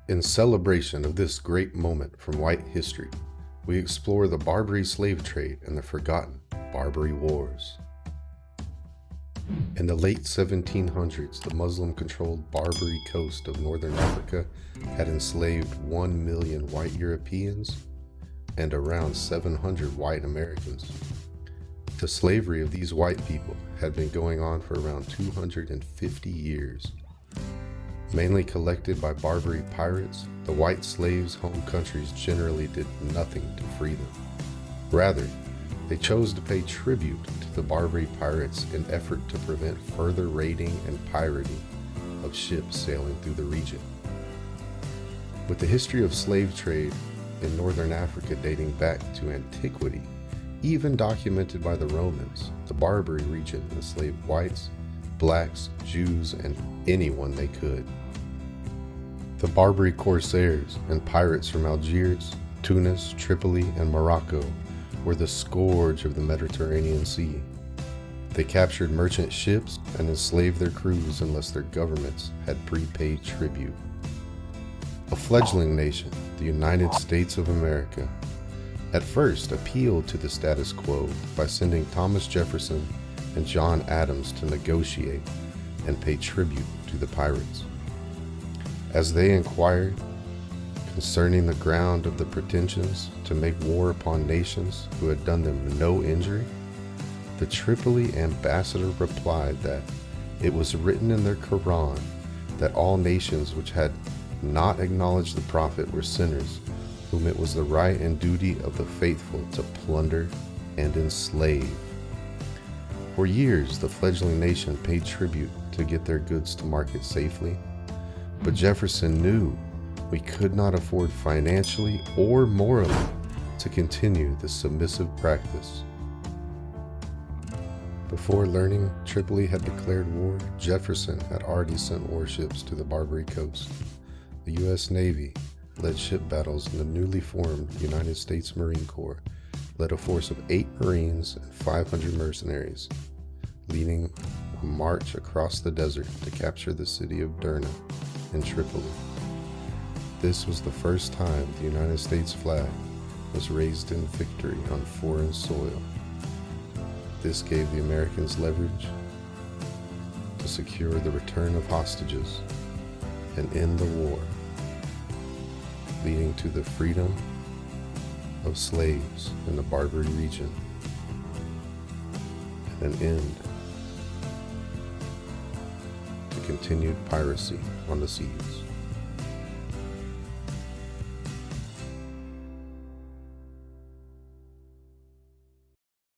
In celebration of this great moment from white history, we explore the Barbary slave trade and the forgotten Barbary Wars. In the late 1700s, the Muslim-controlled Barbary coast of northern Africa had enslaved 1 million white Europeans and around 700 white Americans. The slavery of these white people had been going on for around 250 years. Mainly collected by Barbary pirates, the white slaves' home countries generally did nothing to free them. Rather, they chose to pay tribute to the Barbary pirates in effort to prevent further raiding and pirating of ships sailing through the region. With the history of slave trade in northern Africa dating back to antiquity, even documented by the Romans, the Barbary region enslaved whites, blacks, Jews, and anyone they could. The Barbary corsairs and pirates from Algiers, Tunis, Tripoli, and Morocco were the scourge of the Mediterranean Sea. They captured merchant ships and enslaved their crews unless their governments had prepaid tribute. A fledgling nation, the United States of America, at first appealed to the status quo by sending Thomas Jefferson and John Adams to negotiate and pay tribute to the pirates. As they inquired concerning the ground of the pretensions to make war upon nations who had done them no injury, the Tripoli ambassador replied that it was written in their Quran that all nations which had not acknowledged the Prophet were sinners, whom it was the right and duty of the faithful to plunder and enslave. For years, the fledgling nation paid tribute to get their goods to market safely, but Jefferson knew we could not afford financially or morally to continue this submissive practice. Before learning Tripoli had declared war, Jefferson had already sent warships to the Barbary coast. The U.S. Navy led ship battles, and the newly formed United States Marine Corps led a force of 8 Marines and 500 mercenaries, leading a march across the desert to capture the city of Derna in Tripoli. This was the first time the United States flag was raised in victory on foreign soil. This gave the Americans leverage to secure the return of hostages and end the war, leading to the freedom of slaves in the Barbary region and an end to continued piracy on the seas.